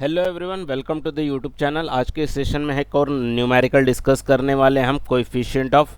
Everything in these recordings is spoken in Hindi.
Hello everyone, welcome to the YouTube channel. आज के सेशन में एक और न्यूमेरिकल डिस्कस करने वाले हैं हम कोएफिशिएंट ऑफ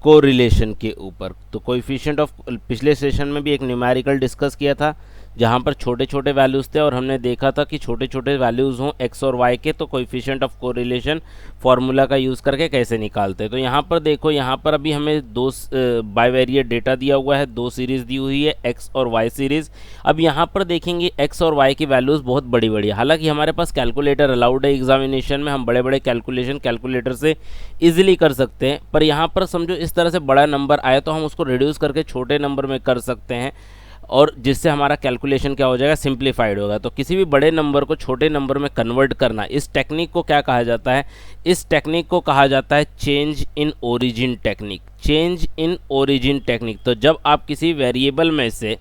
कोरिलेशन के ऊपर। तो कोएफिशिएंट ऑफ, पिछले सेशन में भी एक न्यूमेरिकल डिस्कस किया था जहां पर छोटे छोटे वैल्यूज़ थे और हमने देखा था कि छोटे छोटे वैल्यूज़ हों एक्स और वाई के तो कोएफिशिएंट ऑफ कोरिलेशन फार्मूला का यूज़ करके कैसे निकालते हैं। तो यहाँ पर देखो, यहाँ पर अभी हमें दो बाइवेरिएट डेटा दिया हुआ है, दो सीरीज़ दी हुई है एक्स और वाई सीरीज़। अब यहाँ पर देखेंगे एक्स और वाई की वैल्यूज़ बहुत बड़ी बड़ी है। हालांकि हमारे पास कैलकुलेटर अलाउड है एग्जामिनेशन में, हम बड़े बड़े कैलकुलेशन कैलकुलेटर से ईजिली कर सकते हैं, पर यहाँ पर समझो इस तरह से बड़ा नंबर आए तो हम उसको रिड्यूस करके छोटे नंबर में कर सकते हैं और जिससे हमारा कैलकुलेशन क्या हो जाएगा, सिंप्लीफाइड होगा। तो किसी भी बड़े नंबर को छोटे नंबर में कन्वर्ट करना, इस टेक्निक को क्या कहा जाता है? इस टेक्निक को कहा जाता है change in origin technique. Change in origin technique. तो जब आप किसी वेरिएबल में से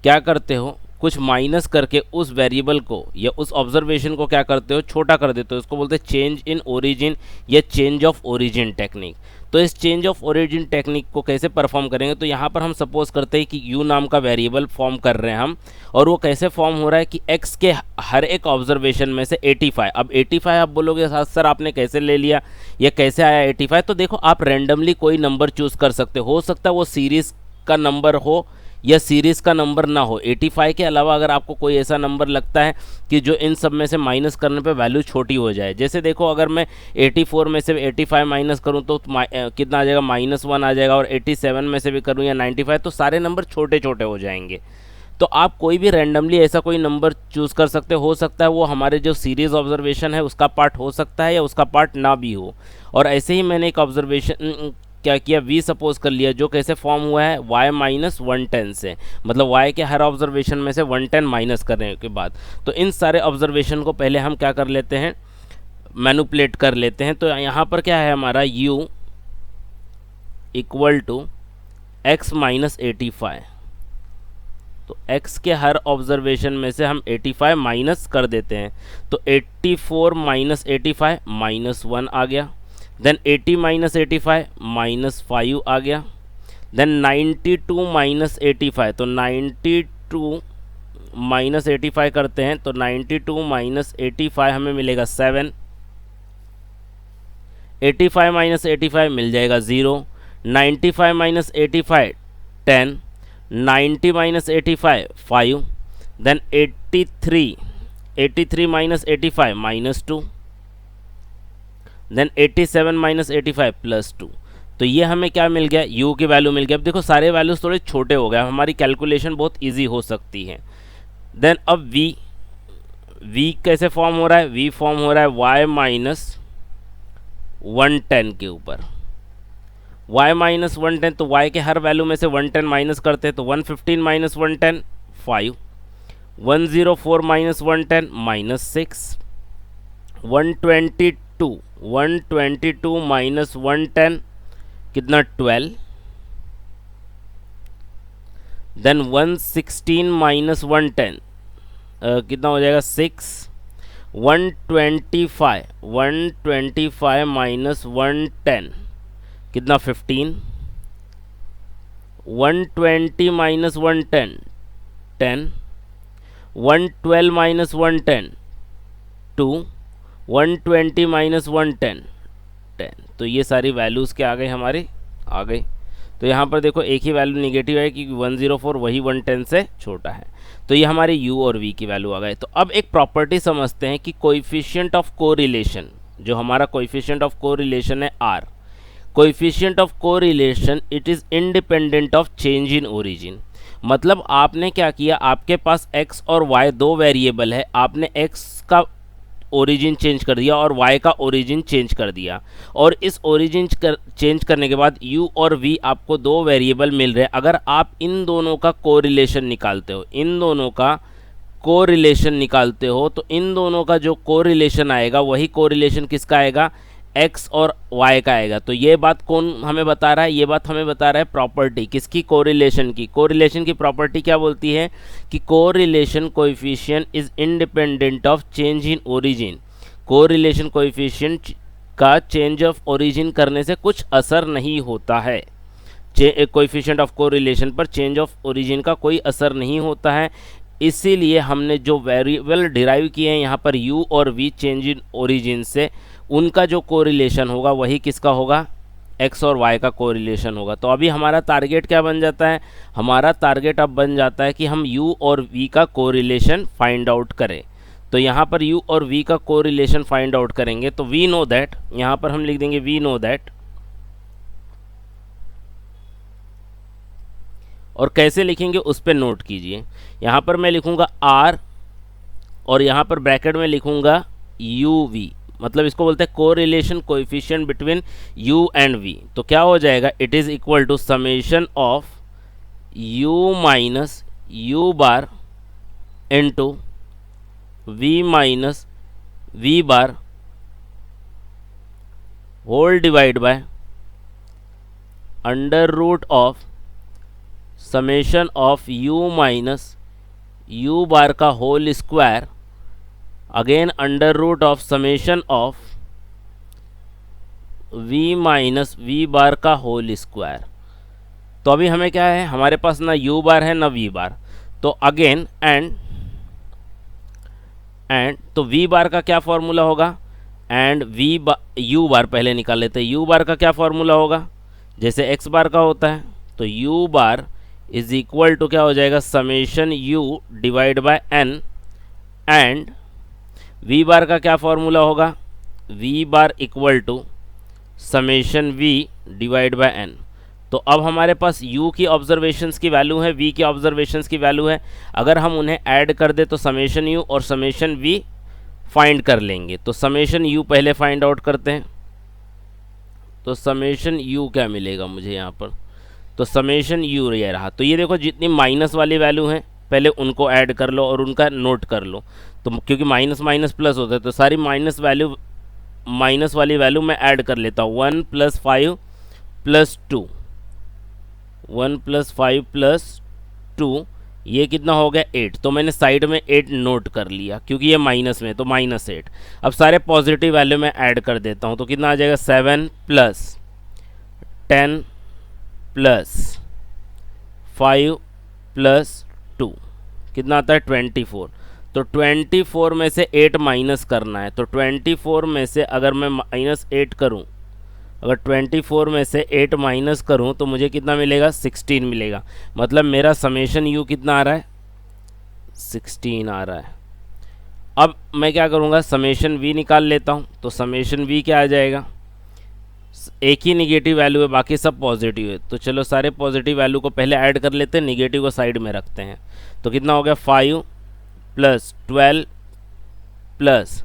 क्या करते हो, कुछ माइनस करके उस वेरिएबल को या उस ऑब्जर्वेशन को क्या करते हो, छोटा कर देते हो, उसको बोलते हैं चेंज इन ओरिजिन या चेंज ऑफ ओरिजिन टेक्निक। तो इस चेंज ऑफ ओरिजिन टेक्निक को कैसे परफॉर्म करेंगे? तो यहाँ पर हम सपोज करते हैं कि यू नाम का वेरिएबल फॉर्म कर रहे हैं हम, और वो कैसे फॉर्म हो रहा है कि एक्स के हर एक ऑब्जर्वेशन में से 85। अब 85 आप बोलोगे सर आपने कैसे ले लिया, या कैसे आया 85? तो देखो, आप रेंडमली कोई नंबर चूज़ कर सकते हो सकता है वो सीरीज़ का नंबर हो या सीरीज़ का नंबर ना हो। 85 के अलावा अगर आपको कोई ऐसा नंबर लगता है कि जो इन सब में से माइनस करने पे वैल्यू छोटी हो जाए, जैसे देखो अगर मैं 84 में से 85 माइनस करूं तो कितना आ जाएगा, -1 आ जाएगा, और 87 में से भी करूं या 95, तो सारे नंबर छोटे छोटे हो जाएंगे। तो आप कोई भी रैंडमली ऐसा कोई नंबर चूज़ कर सकते हो सकता है वो हमारे जो सीरीज़ ऑब्जर्वेशन है उसका पार्ट हो सकता है या उसका पार्ट ना भी हो। और ऐसे ही मैंने एक ऑब्जर्वेशन क्या किया, v सपोज कर लिया, जो कैसे फॉर्म हुआ है y माइनस 110 से, मतलब y के हर ऑब्जर्वेशन में से 110 माइनस करने के बाद। तो इन सारे ऑब्जर्वेशन को पहले हम क्या कर लेते हैं, मैनिपुलेट कर लेते हैं। तो यहाँ पर क्या है हमारा u equal to x minus 85। तो x के हर ऑब्जर्वेशन में से हम 85 माइनस कर देते हैं, तो 84 माइनस 85 -1 आ गया। देन 80 माइनस 85 -5 आ गया। देन 92 माइनस 85, तो 92 माइनस 85 करते हैं तो 92 माइनस 85 हमें मिलेगा 7। 85 माइनस 85 मिल जाएगा 0। 95 minus 85 10। 90 minus 85 5। Then 83 minus 85 -2। Then 87 minus 85 +2। तो ये हमें क्या मिल गया, u की वैल्यू मिल गया। अब देखो सारे वैल्यूज थोड़े छोटे हो गए, हमारी कैलकुलेशन बहुत इजी हो सकती है। देन अब v कैसे फॉर्म हो रहा है, v फॉर्म हो रहा है y माइनस 110 के ऊपर। y माइनस 110, तो y के हर वैल्यू में से 110 माइनस करते हैं तो 115 माइनस 110 5। 104 माइनस 110 -6। 122 माइनस 110 कितना 12। देन 116 माइनस 110 कितना हो जाएगा 6। 125 माइनस 110 कितना 15। 120 माइनस 110 10। 112 माइनस 110 2। 120 माइनस 110 10। तो ये सारी वैल्यूज़ क्या आ गई हमारी, आ गई। तो यहाँ पर देखो एक ही वैल्यू निगेटिव है क्योंकि 104 वही 110 से छोटा है। तो ये हमारी u और v की वैल्यू आ गए। तो अब एक प्रॉपर्टी समझते हैं कि कोएफिशिएंट ऑफ कोरिलेशन, जो हमारा कोएफिशिएंट ऑफ कोरिलेशन है r, coefficient of correlation it is independent of change in origin. मतलब आपने क्या किया, आपके पास x और y दो वेरिएबल है, आपने x का ओरिजिन चेंज कर दिया और y का ओरिजिन चेंज कर दिया, और इस ओरिजिन चेंज करने के बाद u और v आपको दो वेरिएबल मिल रहे हैं। अगर आप इन दोनों का कोरिलेशन निकालते हो, इन दोनों का कोरिलेशन निकालते हो, तो इन दोनों का जो कोरिलेशन आएगा वही कोरिलेशन किसका आएगा, x और y का आएगा। तो ये बात कौन हमें बता रहा है, ये बात हमें बता रहा है प्रॉपर्टी किसकी, कोरिलेशन की। कोरिलेशन की प्रॉपर्टी क्या बोलती है कि correlation coefficient is independent of change in origin. Correlation coefficient का चेंज ऑफ ओरिजिन करने से कुछ असर नहीं होता है। कोएफिशिएंट ऑफ कोरिलेशन पर चेंज ऑफ ओरिजिन का कोई असर नहीं होता है। इसीलिए हमने जो वेरिएबल डिराइव किए हैं यहाँ पर u और v चेंज इन ओरिजिन से, उनका जो कोरिलेशन होगा वही किसका होगा, x और y का कोरिलेशन होगा। तो अभी हमारा टारगेट क्या बन जाता है, हमारा टारगेट अब बन जाता है कि हम u और v का कोरिलेशन फाइंड आउट करें। तो यहाँ पर u और v का कोरिलेशन फाइंड आउट करेंगे तो वी नो दैट, यहाँ पर हम लिख देंगे वी नो दैट, और कैसे लिखेंगे उस पर नोट कीजिए। यहाँ पर मैं लिखूँगा r और यहाँ पर ब्रैकेट में लिखूँगा uv, मतलब इसको बोलते हैं correlation coefficient between u and v। तो क्या हो जाएगा, it is equal to summation of u minus u bar into v minus v bar whole divide by under root of summation of u minus u bar का whole square again under root of summation of v minus v bar का होल स्क्वायर। तो अभी हमें क्या है, हमारे पास ना u बार है ना v बार, तो अगेन एंड तो v बार का क्या फॉर्मूला होगा, एंड u बार पहले निकाल लेते हैं। u बार का क्या फॉर्मूला होगा, जैसे x बार का होता है, तो u bar is equal to क्या हो जाएगा, summation u divide by n, and v bar का क्या फॉर्मूला होगा, v bar equal to summation v divide by n। तो अब हमारे पास u की ऑब्जर्वेशंस की वैल्यू है, v की ऑब्जर्वेशंस की वैल्यू है, अगर हम उन्हें ऐड कर दे तो समेशन u और समेशन v फाइंड कर लेंगे। तो समेशन u पहले फाइंड आउट करते हैं, तो समेशन u क्या मिलेगा मुझे यहाँ पर, तो समेशन u ये रहा। तो ये देखो जितनी माइनस वाली वैल्यू हैं पहले उनको ऐड कर लो और उनका नोट कर लो, तो क्योंकि माइनस माइनस प्लस होता है तो सारी माइनस वाली वैल्यू मैं ऐड कर लेता हूँ। 1 + 5 + 2, 1 + 5 + 2, ये कितना हो गया 8। तो मैंने साइड में 8 नोट कर लिया क्योंकि ये माइनस में, तो -8। अब सारे पॉजिटिव वैल्यू में ऐड कर देता हूँ, तो कितना आ जाएगा 7 + 10 + 5 + 2 कितना आता है 24। तो 24 में से 8 माइनस करना है, तो 24 में से अगर मैं -8 करूं, अगर 24 में से 8 माइनस करूं तो मुझे कितना मिलेगा 16 मिलेगा। मतलब मेरा समेशन u कितना आ रहा है 16 आ रहा है। अब मैं क्या करूंगा, समेशन v निकाल लेता हूं, तो समेशन v क्या आ जाएगा, एक ही निगेटिव वैल्यू है बाकी सब पॉजिटिव है, तो चलो सारे पॉजिटिव वैल्यू को पहले ऐड कर लेते हैं, निगेटिव को साइड में रखते हैं। तो कितना हो गया 5 + 12 +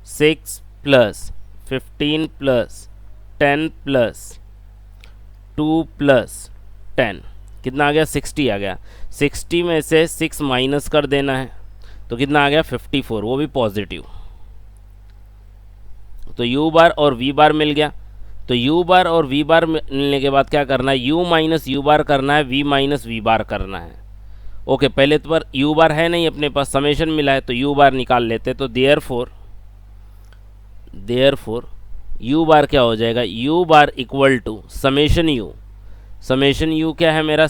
6 + 15 + 10 + 2 + 10 कितना आ गया 60 आ गया। 60 में से 6 माइनस कर देना है, तो कितना आ गया 54, वो भी पॉजिटिव। तो u बार और v बार मिल गया। तो u बार और v बार मिलने के बाद क्या करना है, u माइनस u बार करना है, v माइनस v बार करना है। ओके, पहले तो पर u बार है नहीं अपने पास, समेशन मिला है तो u बार निकाल लेते। तो देयरफॉर u बार क्या हो जाएगा, u bar equal to summation u, summation u क्या है मेरा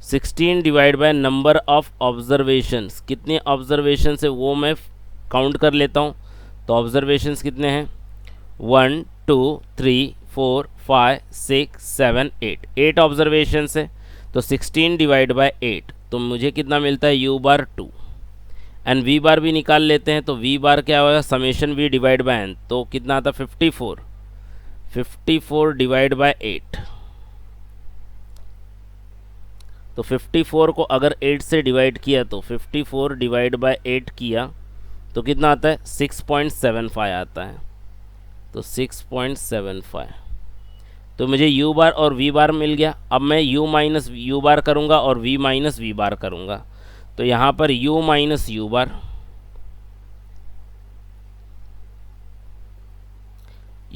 16 divide by number of observations, कितने ऑब्जर्वेशंस है वो मैं काउंट कर लेता हूँ। तो ऑब्जर्वेशंस कितने हैं 1 2 3 4 5 6 7 8, 8 ऑब्जर्वेशंस है। तो 16 डिवाइड बाय 8, तो मुझे कितना मिलता है u बार 2, एंड v बार भी निकाल लेते हैं। तो v बार क्या होगा, summation v divide by n, तो कितना आता 54 डिवाइड बाय 8। तो 54 को अगर 8 से डिवाइड किया, तो 54 डिवाइड बाय 8 किया तो कितना आता है 6.75 आता है। तो 6.75, तो मुझे u बार और v बार मिल गया। अब मैं u माइनस u बार करूँगा और v माइनस v बार करूँगा। तो यहाँ पर u माइनस u बार,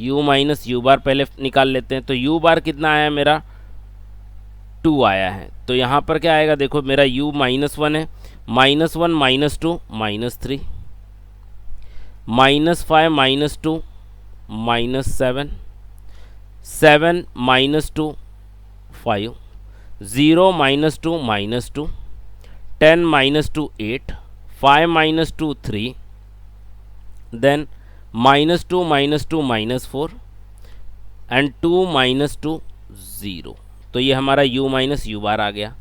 u माइनस u बार पहले निकाल लेते हैं। तो u बार कितना आया मेरा 2 आया है। तो यहाँ पर क्या आएगा, देखो मेरा u -1 है, -1 -2 -3, -5 -2 -7, 7 -2 5, 0 -2 -2, 10 minus 2 8, 5 minus 2 3, then minus 2 minus 2 minus 4 and 2 minus 2 0। तो ये हमारा u माइनस यू बार आ गया।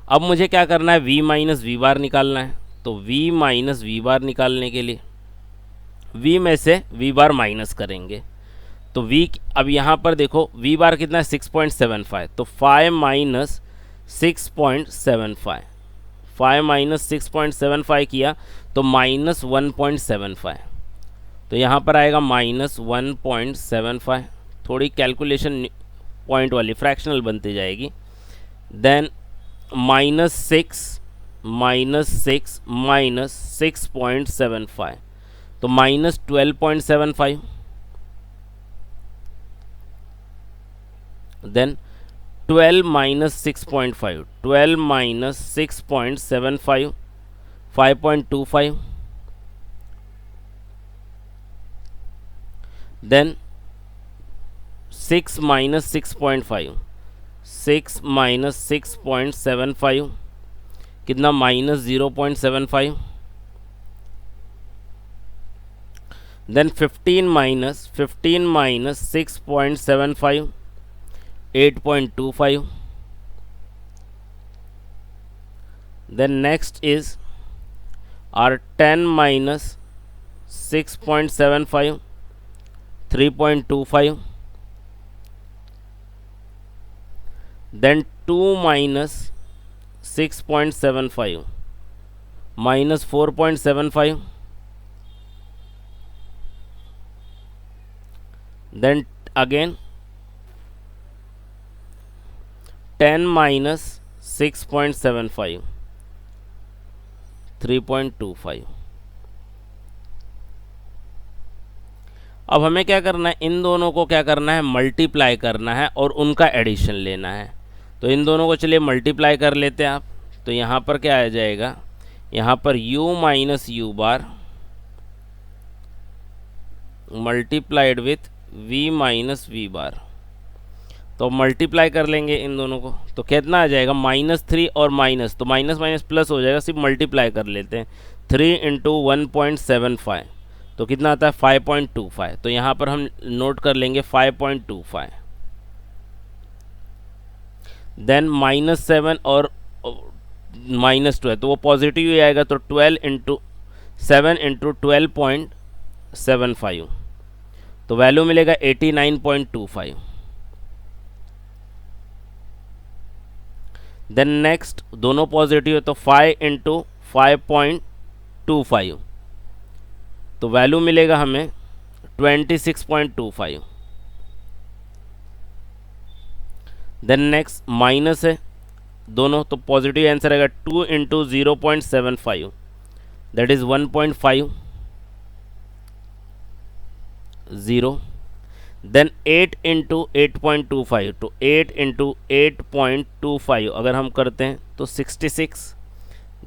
अब मुझे क्या करना है, v माइनस वी बार निकालना है। तो v माइनस वी बार निकालने के लिए v में से v बार माइनस करेंगे। तो v अब यहाँ पर देखो v बार कितना है 6.75, तो 5 माइनस 6.75, 5 माइनस 6.75 किया तो माइनस 1.75, तो यहाँ पर आएगा माइनस 1.75। थोड़ी कैलकुलेशन पॉइंट वाली फ्रैक्शनल बनती जाएगी। देन माइनस 6 माइनस 6.75, तो minus 12.75। Then 12 minus 6.5, 12 minus 6.75, 5.25। Then 6 minus 6.5, 6 minus 6.75 कितना, minus 0.75। Then 15 minus 6.75, 8.25। then next is our 10 minus 6.75, 3.25। then 2 minus 6.75 minus 4.75। then again 10 minus 6.75, 3.25। अब हमें क्या करना है, इन दोनों को क्या करना है, मल्टीप्लाई करना है और उनका एडिशन लेना है। तो इन दोनों को चलिए मल्टीप्लाई कर लेते हैं आप। तो यहाँ पर क्या आ जाएगा, यहाँ पर u minus u bar multiplied with v minus v bar. तो मल्टीप्लाई कर लेंगे इन दोनों को, तो कितना आ जाएगा, -3 और माइनस, तो माइनस माइनस प्लस हो जाएगा, सिर्फ मल्टीप्लाई कर लेते हैं। 3 इंटू 1.75, तो कितना आता है 5.25। तो यहाँ पर हम नोट कर लेंगे 5.25। देन -7 और -2 है तो वो पॉजिटिव ही आएगा, तो 12 इंटू 7 इंटू 12.75, तो वैल्यू मिलेगा 89.25। देन नेक्स्ट दोनों पॉजिटिव है तो 5 इंटू 5.25, तो वैल्यू मिलेगा हमें 26.25। देन नेक्स्ट माइनस है दोनों, तो पॉजिटिव आंसर आएगा 2 into 0.75, that is 1.50। Then 8 into 8.25, तो 8 इंटू 8.25 अगर हम करते हैं तो 66,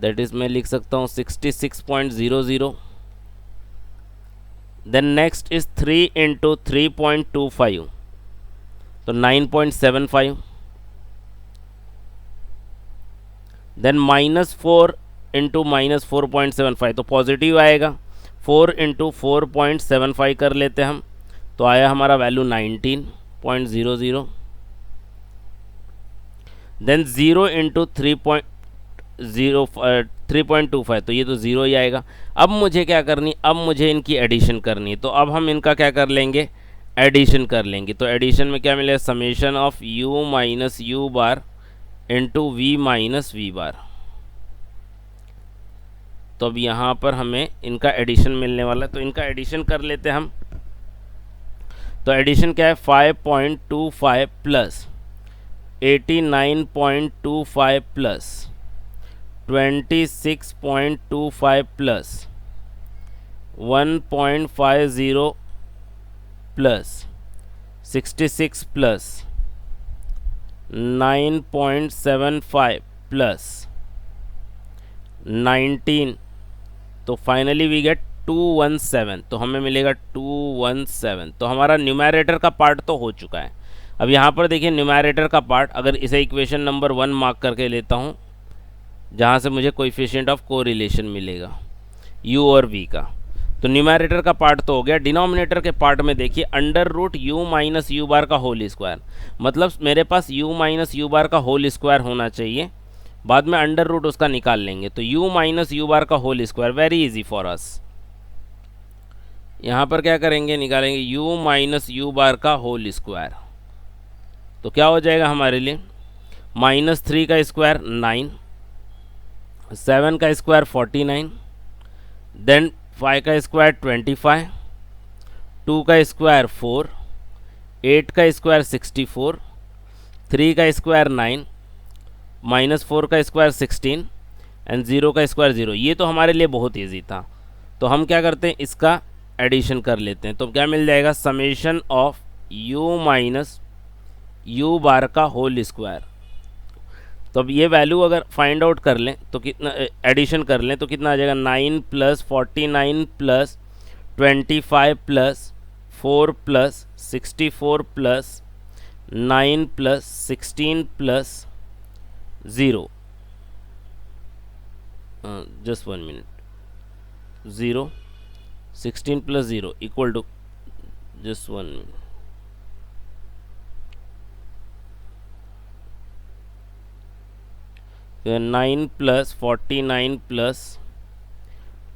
दैट इज मैं लिख सकता हूँ 66.00। देन नेक्स्ट इज 3 इंटू 3.25, तो 9.75। देन -4 इंटू -4.75, तो पॉजिटिव आएगा, 4 इंटू 4.75 कर लेते हैं हम, तो आया हमारा वैल्यू 19.00। देन 0 इंटू 3.25, तो ये तो 0 ही आएगा। अब मुझे क्या करनी, अब मुझे इनकी एडिशन करनी है, तो अब हम इनका क्या कर लेंगे, एडिशन कर लेंगे। तो एडिशन में क्या मिलेगा, summation of u minus u bar into v minus v bar. तो अब यहाँ पर हमें इनका एडिशन मिलने वाला है, तो इनका एडिशन कर लेते हैं हम। तो एडिशन क्या है, 5.25 plus 89.25 plus 26.25 plus 1.50 plus 66 plus 9.75 plus 19, तो फाइनली वी गेट 217, तो हमें मिलेगा 217। तो हमारा न्यूमैरेटर का पार्ट तो हो चुका है। अब यहाँ पर देखिए न्यूमैरेटर का पार्ट, अगर इसे इक्वेशन नंबर 1 मार्क करके लेता हूँ, जहाँ से मुझे कोएफिशिएंट ऑफ कोरिलेशन मिलेगा u और v का। तो न्यूमैरेटर का पार्ट तो हो गया। डिनोमिनेटर के पार्ट में देखिए under root u minus u bar का होल स्क्वायर, मतलब मेरे पास u माइनस यू बार का होल स्क्वायर होना चाहिए, बाद में अंडर रूट उसका निकाल लेंगे। तो u माइनस यू बार का whole square, very easy for us. यहाँ पर क्या करेंगे, निकालेंगे u माइनस यू बार का होल स्क्वायर। तो क्या हो जाएगा हमारे लिए, -3 का स्क्वायर 9, 7 का स्क्वायर 49, देन 5 का स्क्वायर 25, 2 का स्क्वायर 4, 8 का स्क्वायर 64, 3 का स्क्वायर 9, -4 का स्क्वायर 16 एंड 0 का स्क्वायर 0। ये तो हमारे लिए बहुत इजी था। तो हम क्या करते हैं, इसका एडिशन कर लेते हैं। तो क्या मिल जाएगा, summation of u minus u bar का होल स्क्वायर। तो अब ये वैल्यू अगर फाइंड आउट कर लें तो कितना, एडिशन कर लें तो कितना आ जाएगा, 9 plus 49 plus 25 plus 4 plus 64 plus 9 plus 16 plus 0, just 1 minute, 0 16 plus 0 equal to, just 1 minute, तो 9 plus 49 plus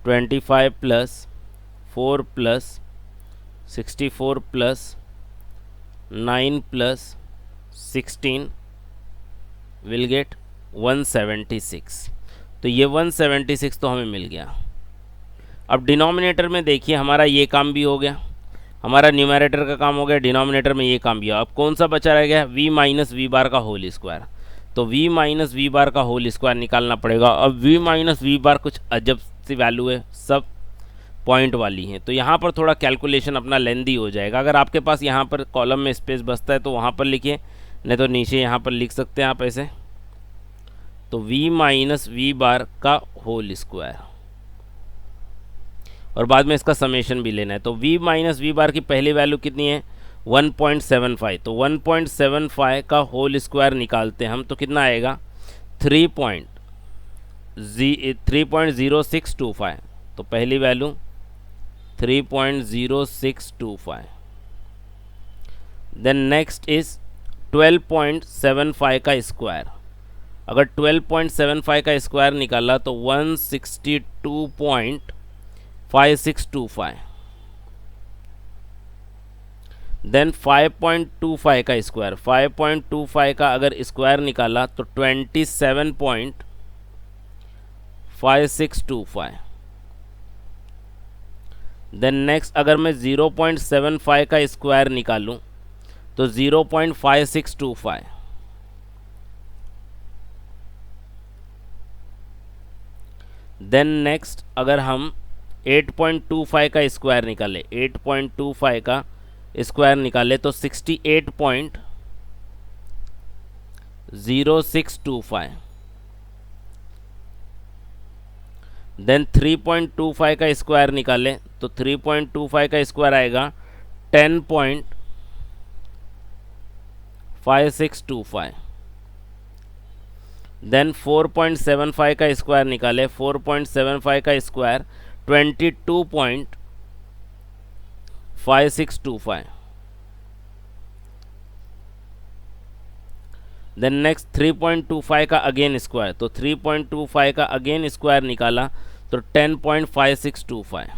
25 plus 4 plus 64 plus 9 plus 16 will get 176। तो ये 176 तो हमें मिल गया। अब डिनोमिनेटर में देखिए हमारा ये काम भी हो गया, हमारा न्यूमैरेटर का काम हो गया, डिनोमिनेटर में ये काम भी हो। अब कौन सा बचा रह गया, v माइनस वी बार का होल स्क्वायर। तो v माइनस वी बार का होल स्क्वायर निकालना पड़ेगा। अब v माइनस वी बार कुछ अजब सी वैल्यू है, सब पॉइंट वाली हैं, तो यहाँ पर थोड़ा कैलकुलेशन अपना लेंदी हो जाएगा। अगर आपके पास यहाँ पर कॉलम में स्पेस बचता है तो वहाँ पर लिखिए, नहीं तो नीचे यहाँ पर लिख सकते हैं आप ऐसे। तो v माइनस वी बार का होल स्क्वायर, और बाद में इसका समेशन भी लेना है। तो v माइनस वी बार की पहली वैल्यू कितनी है, 1.75। तो 1.75 का होल स्क्वायर निकालते हैं हम, तो कितना आएगा, 3.0625। तो पहली वैल्यू 3.0625। देन नेक्स्ट इज 12.75 का स्क्वायर। अगर 12.75 का स्क्वायर निकाला तो 162.5625। देन 5.25 का स्क्वायर, 5.25 का अगर स्क्वायर निकाला तो 27.5625। देन नेक्स्ट अगर मैं 0.75 का स्क्वायर निकालूं तो 0.5625। देन नेक्स्ट अगर हम 8.25 का स्क्वायर निकाले, 8.25 का स्क्वायर निकाले तो 68.0625। देन 3.25 का स्क्वायर निकाले तो 3.25 का स्क्वायर आएगा 10.5625। देन 4.75 का स्क्वायर निकाले, 4.75 का स्क्वायर 22.5625। देन नेक्स्ट 3.25 का अगेन स्क्वायर, तो 3.25 का अगेन स्क्वायर निकाला तो 10.5625।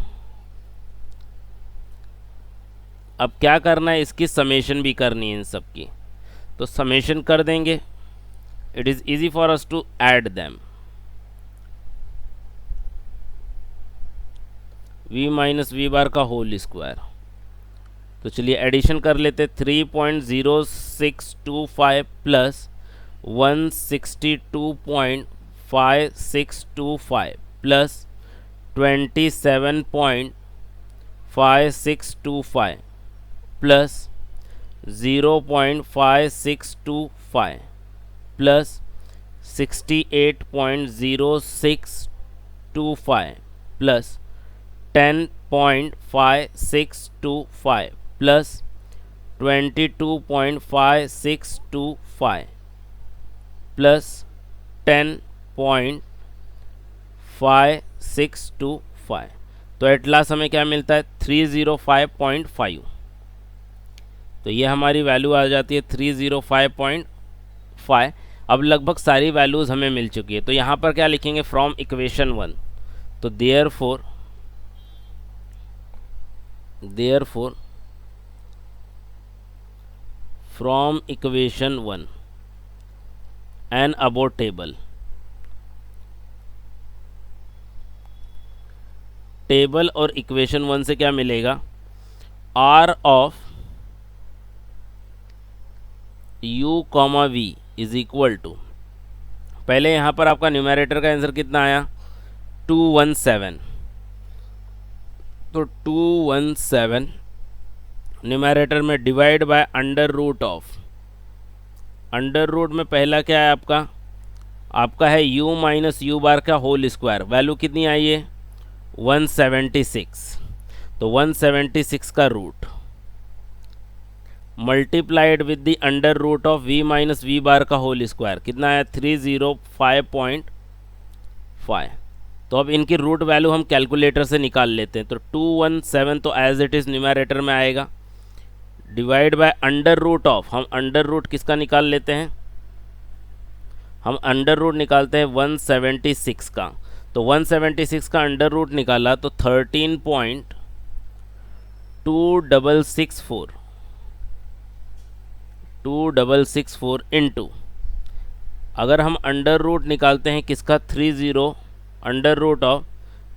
अब क्या करना है, इसकी समेशन भी करनी है इन सब की, तो समेशन कर देंगे। It is easy for us to add them. v minus v bar का होल स्क्वायर, तो चलिए एडिशन कर लेते। 3.0625 plus 162.5625 plus 27.5625 plus 0.5625 plus 68.0625 plus 10.5625 plus 22.5625 plus 10.5625 5625। तो एट लास्ट हमें क्या मिलता है 305.5। तो ये हमारी वैल्यू आ जाती है 305.5। अब लगभग सारी वैल्यूज़ हमें मिल चुकी है। तो यहाँ पर क्या लिखेंगे फ्रॉम इक्वेशन 1। तो therefore from equation 1 and about table और इक्वेशन 1 से क्या मिलेगा, R of u comma v is equal to, पहले यहाँ पर आपका न्यूमैरेटर का आंसर कितना आया 217। तो 217 न्यूमैरेटर में divide by under root of, under root में पहला क्या है आपका है u माइनस यू बार का होल स्क्वायर। वैल्यू कितनी आई है 176। तो 176 का root multiplied with the under root of v minus v bar का होल स्क्वायर कितना है 305.5। तो अब इनकी रूट वैल्यू हम कैलकुलेटर से निकाल लेते हैं। तो 217 तो एज इट इज़ न्यूमैरेटर में आएगा, divide by under root of, हम अंडर रूट किसका निकाल लेते हैं, हम अंडर रूट निकालते हैं 176 का। तो 176 का अंडर रूट निकाला तो 13.2664 इंटू, अगर हम अंडर रूट निकालते हैं किसका 30 अंडर रूट ऑफ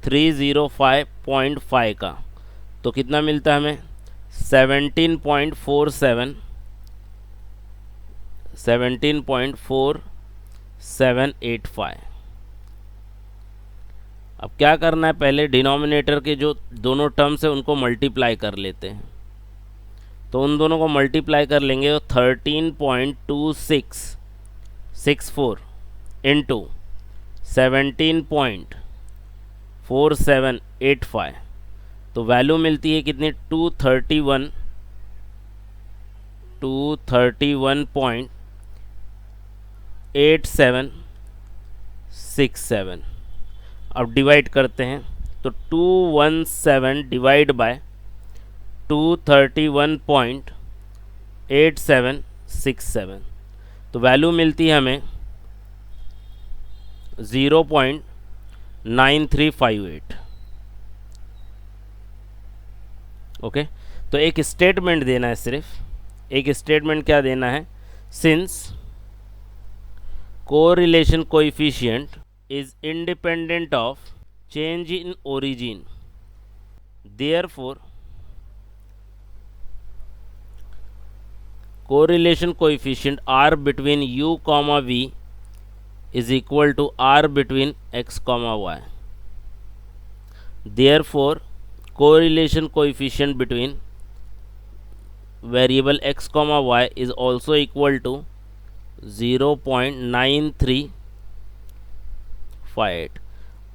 305.5 का, तो कितना मिलता है हमें 17.4785। अब क्या करना है, पहले डिनोमिनेटर के जो दोनों टर्म्स है उनको मल्टीप्लाई कर लेते हैं। तो उन दोनों को मल्टीप्लाई कर लेंगे तो 13.2664 इंटू 17.4785, तो वैल्यू मिलती है कितनी 231.8767। अब डिवाइड करते हैं तो 217 डिवाइड बाय 231.8767, तो वैल्यू मिलती है हमें 0.9358। ओके, तो एक स्टेटमेंट देना है, सिर्फ एक स्टेटमेंट क्या देना है, since correlation coefficient is independent of change in origin, therefore correlation coefficient r between u comma v is equal to r between x comma y, therefore correlation coefficient between variable x comma y is also equal to 0.9358।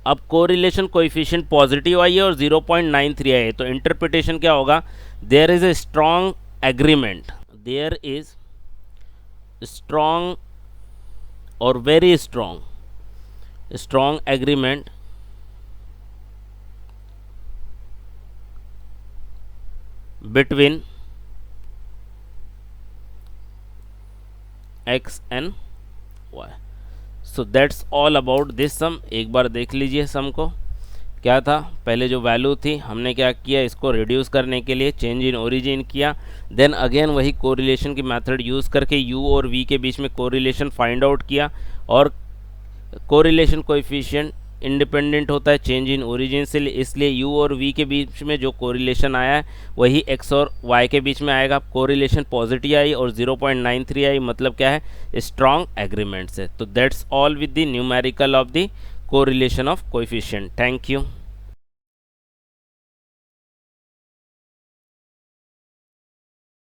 अब कोरिलेशन कोएफिशिएंट पॉजिटिव आई है और 0.93 आई है, तो इंटरप्रिटेशन क्या होगा, there is a strong agreement, there is strong और very strong agreement between x and y। So that's all about this sum. एक बार देख लीजिए सम को, क्या था, पहले जो वैल्यू थी हमने क्या किया, इसको रिड्यूस करने के लिए चेंज इन ओरिजिन किया, देन अगेन वही कोरिलेशन की मेथड यूज़ करके u और v के बीच में कोरिलेशन फाइंड आउट किया, और कोरिलेशन कोएफिशिएंट इंडिपेंडेंट होता है चेंज इन ओरिजिन से, इसलिए u और v के बीच में जो कोरिलेशन आया है वही x और y के बीच में आएगा। कोरिलेशन पॉजिटिव आई और 0.93 आई, मतलब क्या है, स्ट्रॉन्ग एग्रीमेंट से। तो that's all with the numerical of the correlation of coefficient. Thank you.